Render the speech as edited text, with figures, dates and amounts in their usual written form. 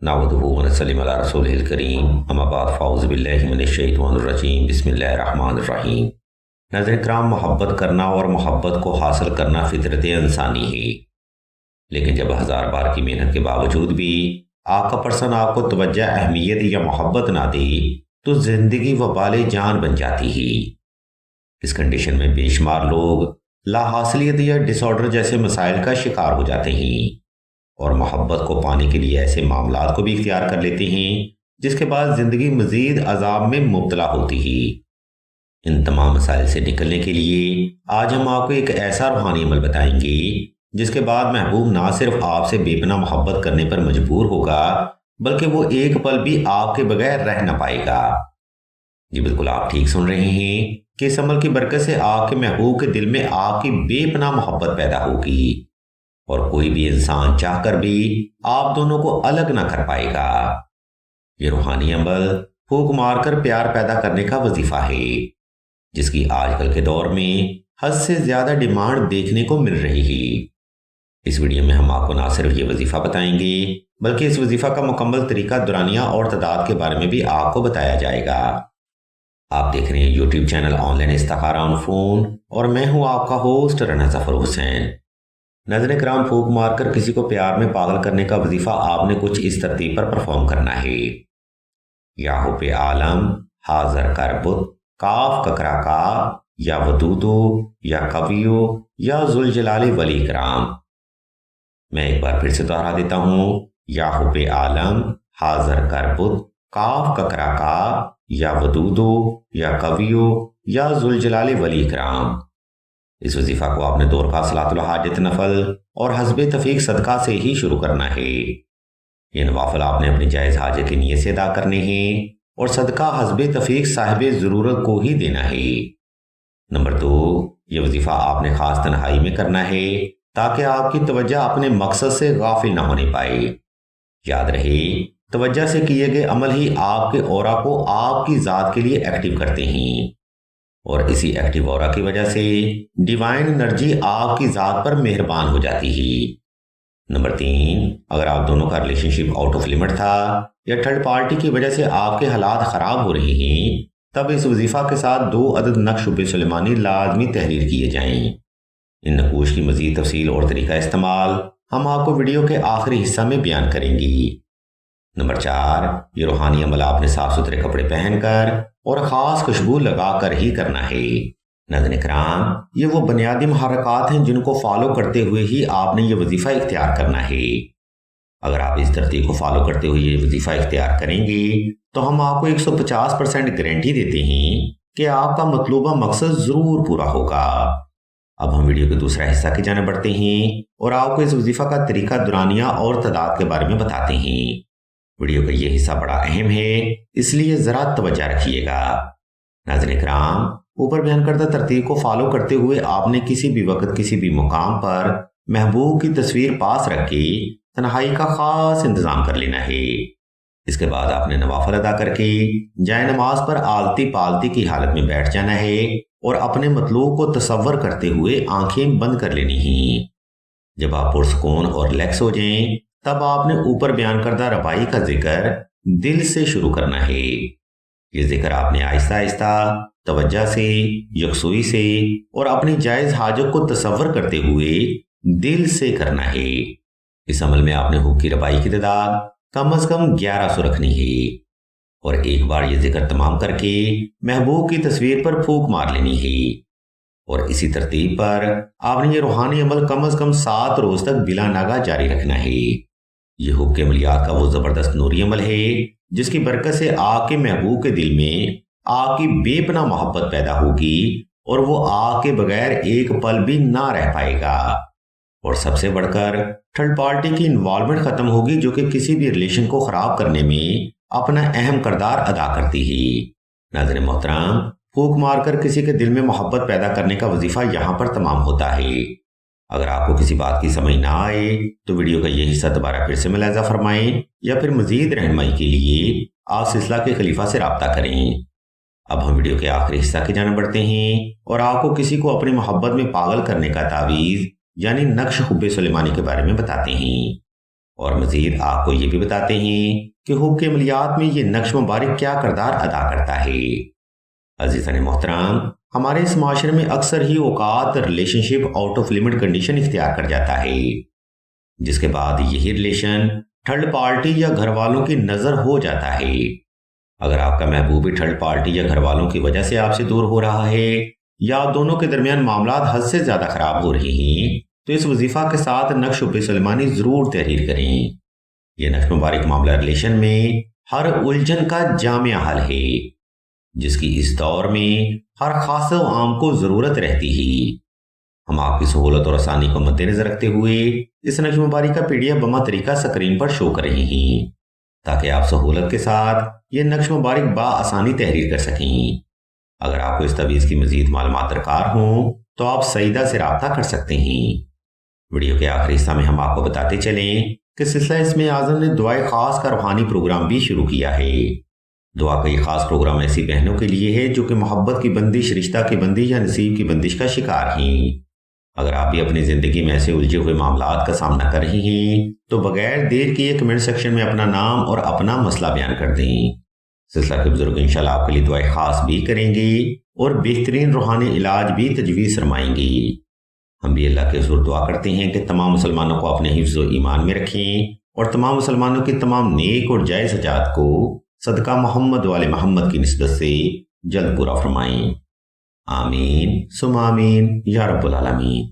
نحمدہ و نصلی علی رسولہ الکریم اما بعد فاعوذ باللہ من الشیطان الرجیم بسم اللہ الرحمن الرحیم۔ ناظرین کرام، محبت کرنا اور محبت کو حاصل کرنا فطرت انسانی ہے، لیکن جب ہزار بار کی محنت کے باوجود بھی آپ کا پرسن آپ کو توجہ، اہمیت یا محبت نہ دے تو زندگی وبال جان بن جاتی ہے۔ اس کنڈیشن میں بے شمار لوگ لا حاصلیت یا ڈس آرڈر جیسے مسائل کا شکار ہو جاتے ہیں اور محبت کو پانے کے لیے ایسے معاملات کو بھی اختیار کر لیتے ہیں جس کے بعد زندگی مزید عذاب میں مبتلا ہوتی ہے۔ ان تمام مسائل سے نکلنے کے لیے آج ہم آپ کو ایک ایسا روحانی عمل بتائیں گے جس کے بعد محبوب نہ صرف آپ سے بے پناہ محبت کرنے پر مجبور ہوگا بلکہ وہ ایک پل بھی آپ کے بغیر رہ نہ پائے گا۔ جی بالکل آپ ٹھیک سن رہے ہیں کہ اس عمل کی برکت سے آپ کے محبوب کے دل میں آپ کی بے پناہ محبت پیدا ہوگی اور کوئی بھی انسان چاہ کر بھی آپ دونوں کو الگ نہ کر پائے گا۔ یہ روحانی عمل پھونک مار کر پیار پیدا کرنے کا وظیفہ ہے جس کی آج کل کے دور میں حد سے زیادہ ڈیمانڈ دیکھنے کو مل رہی ہے۔ اس ویڈیو میں ہم آپ کو نہ صرف یہ وظیفہ بتائیں گے بلکہ اس وظیفہ کا مکمل طریقہ دورانیہ اور تعداد کے بارے میں بھی آپ کو بتایا جائے گا۔ آپ دیکھ رہے ہیں یوٹیوب چینل آن لائن استخارہ آن فون اور میں ہوں آپ کا ہوسٹ رانا ظفر حسین۔ ناظرین کرام، پھونک مار کر کسی کو پیار میں پاگل کرنے کا وظیفہ آپ نے کچھ اس ترتیب پر پرفارم کرنا ہے۔ یا حب عالم حاضر کربت کاف ککرا کا یا ودودو یا قویو یا ذوالجلال والاکرام۔ میں ایک بار پھر سے دہرا دیتا ہوں، یا حب عالم حاضر کربت کاف ککرا کا یا ودودو یا قویو یا ذوالجلال والاکرام۔ اس وظیفہ کو آپ نے دور کا صلاۃ الحاجت نفل اور حسب تفیق صدقہ سے ہی شروع کرنا ہے۔ یہ نوافل آپ نے اپنی جائز حاجت کی نیت سے ادا کرنے ہیں اور صدقہ حسب تفیق صاحب ضرورت کو ہی دینا ہے۔ نمبر 2، یہ وظیفہ آپ نے خاص تنہائی میں کرنا ہے تاکہ آپ کی توجہ اپنے مقصد سے غافل نہ ہونے پائے۔ یاد رہے، توجہ سے کیے گئے عمل ہی آپ کے اورا کو آپ کی ذات کے لیے ایکٹیو کرتے ہیں اور اسی ایکٹیو اورا کی وجہ سے ڈیوائن انرجی آپ کی ذات پر مہربان ہو جاتی ہے۔ نمبر 3، اگر آپ دونوں کا relation ship out of limit تھا یا تھرڈ پارٹی کی وجہ سے آپ کے حالات خراب ہو رہے ہیں تب اس وظیفہ کے ساتھ 2 عدد نقش حب سلیمانی لازمی تحریر کیے جائیں۔ ان نقوش کی مزید تفصیل اور طریقہ استعمال ہم آپ کو ویڈیو کے آخری حصہ میں بیان کریں گی۔ نمبر 4، یہ روحانی عمل آپ نے صاف ستھرے کپڑے پہن کر اور خاص خوشبو لگا کر ہی کرنا ہے۔ ناظرین کرام، یہ وہ بنیادی محرکات ہیں جن کو فالو کرتے ہوئے ہی آپ نے یہ وظیفہ اختیار کرنا ہے۔ اگر آپ اس ترتیب کو فالو کرتے ہوئے یہ وظیفہ اختیار کریں گے تو ہم آپ کو 150% گارنٹی دیتے ہیں کہ آپ کا مطلوبہ مقصد ضرور پورا ہوگا۔ اب ہم ویڈیو کے دوسرا حصہ کی جانب بڑھتے ہیں اور آپ کو اس وظیفہ کا طریقہ دورانیہ اور تعداد کے بارے میں بتاتے ہیں۔ ویڈیو کا یہ حصہ بڑا اہم ہے، اس لیے ذرا توجہ رکھیے گا۔ ناظرین کرام، اوپر بیان کردہ ترتیب کو فالو کرتے ہوئے آپ نے کسی بھی وقت کسی بھی مقام پر محبوب کی تصویر پاس رکھ کے تنہائی کا خاص انتظام کر لینا ہے۔ اس کے بعد آپ نے نوافل ادا کر کے جائے نماز پر آلتی پالتی کی حالت میں بیٹھ جانا ہے اور اپنے مطلوب کو تصور کرتے ہوئے آنکھیں بند کر لینی ہیں۔ جب آپ پرسکون اور ریلیکس ہو جائیں تب آپ نے اوپر بیان کردہ ربائی کا ذکر دل سے شروع کرنا ہے۔ یہ ذکر آپ نے آہستہ آہستہ توجہ سے، یکسوئی سے اور اپنی جائز حاجت کو تصور کرتے ہوئے دل سے کرنا ہے۔ اس عمل میں آپ نے حب کی ربائی کی تعداد کم از کم 1100 رکھنی ہے اور ایک بار یہ ذکر تمام کر کے محبوب کی تصویر پر پھونک مار لینی ہے اور اسی ترتیب پر آپ نے یہ روحانی عمل کم از کم 7 روز تک بلا ناغہ جاری رکھنا ہے۔ یہ حب کے عملیات کا وہ زبردست نوری عمل ہے جس کی برکت سے آپ کے محبوب کے دل میں آپ کی بے پناہ محبت پیدا ہوگی اور وہ آپ کے بغیر ایک پل بھی نہ رہ پائے گا، اور سب سے بڑھ کر تھرڈ پارٹی کی انوالومنٹ ختم ہوگی جو کہ کسی بھی ریلیشن کو خراب کرنے میں اپنا اہم کردار ادا کرتی ہے۔ ناظرین محترم، پھونک مار کر کسی کے دل میں محبت پیدا کرنے کا وظیفہ یہاں پر تمام ہوتا ہے۔ اگر آپ کو کسی بات کی سمجھ نہ آئے تو ویڈیو کا یہ حصہ دوبارہ پھر سے ملاحظہ فرمائیں یا پھر مزید رہنمائی کے لیے آپ سلسلہ کے خلیفہ سے رابطہ کریں۔ اب ہم ویڈیو کے آخری حصہ کی جانب بڑھتے ہیں اور آپ کو کسی کو اپنی محبت میں پاگل کرنے کا تعویذ یعنی نقش حب سلیمانی کے بارے میں بتاتے ہیں۔ اور مزید آپ کو یہ بھی بتاتے ہیں کہ حقوق عملیات میں یہ نقش مبارک کیا کردار ادا کرتا ہے۔ عزیزان محترم، ہمارے اس معاشرے میں اکثر ہی اوقات relation ship out of limit condition اختیار کر جاتا ہے، جس کے بعد یہی ریلیشن تھرڈ پارٹی یا گھر والوں کی نظر ہو جاتا ہے۔ اگر آپ کا محبوب بھی تھرڈ پارٹی یا گھر والوں کی وجہ سے آپ سے دور ہو رہا ہے یا دونوں کے درمیان معاملات حد سے زیادہ خراب ہو رہے ہیں، تو اس وظیفہ کے ساتھ نقش حب سلیمانی ضرور تحریر کریں۔ یہ نقش مبارک معاملہ ریلیشن میں ہر الجھن کا جامع حل ہے، جس کی اس دور میں ہر خاص و عام کو ضرورت رہتی ہے۔ ہم آپ کی سہولت اور آسانی کو مد نظر رکھتے ہوئے اس نقش مبارک کا PDF بما طریقہ سکرین پر شو کر رہے ہیں، تاکہ آپ سہولت کے ساتھ یہ نقش مبارک بآسانی تحریر کر سکیں۔ اگر آپ کو اس تعویذ کی مزید معلومات درکار ہوں تو آپ سعیدہ سے رابطہ کر سکتے ہیں۔ ویڈیو کے آخری حصہ میں ہم آپ کو بتاتے چلیں کہ سلسلہ اسم اعظم نے دعائے خاص کا روحانی پروگرام بھی شروع کیا ہے۔ دعا کا یہ خاص پروگرام ایسی بہنوں کے لیے ہے جو کہ محبت کی بندش، رشتہ کی بندش یا نصیب کی بندش کا شکار ہیں۔ اگر آپ بھی اپنی زندگی میں ایسے الجھے ہوئے معاملات کا سامنا کر رہی ہیں تو بغیر دیر کیے کمنٹ سیکشن میں اپنا نام اور اپنا مسئلہ بیان کر دیں۔ سلسلہ کے بزرگ انشاءاللہ آپ کے لیے دعائیں خاص بھی کریں گے اور بہترین روحانی علاج بھی تجویز فرمائیں گے۔ ہم بھی اللہ کے حضور دعا کرتے ہیں کہ تمام مسلمانوں کو اپنے حفظ و ایمان میں رکھیں اور تمام مسلمانوں کی تمام نیک اور جائز حاجات کو صدقہ محمد والے محمد کی نسبت سے جلد پورا فرمائیں۔ آمین ثم آمین یا رب العالمین۔